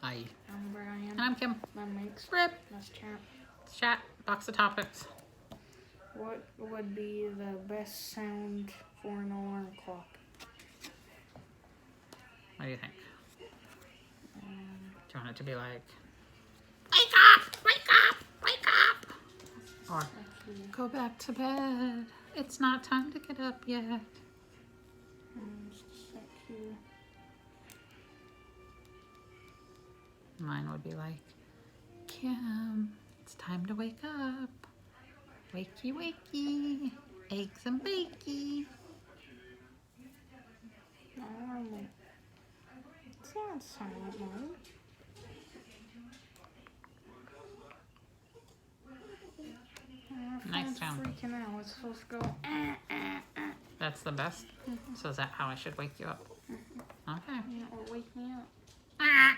Hi. I'm Brian. And I'm Kim. That makes Rip. us champ. Chat. Box of topics. What would be the best sound for an alarm clock? What do you think? Do you want it to be like, wake up, wake up, wake up? Or, go back to bed. It's not time to get up yet. Just a sec here. Mine would be like, Kim, it's time to wake up. Wakey, wakey. Eggs and bakey. It's not silent mode. Nice It's sound. freaking out. It's supposed to go. That's the best? So is that how I should wake you up? Okay. Yeah, or wake me up. Ah.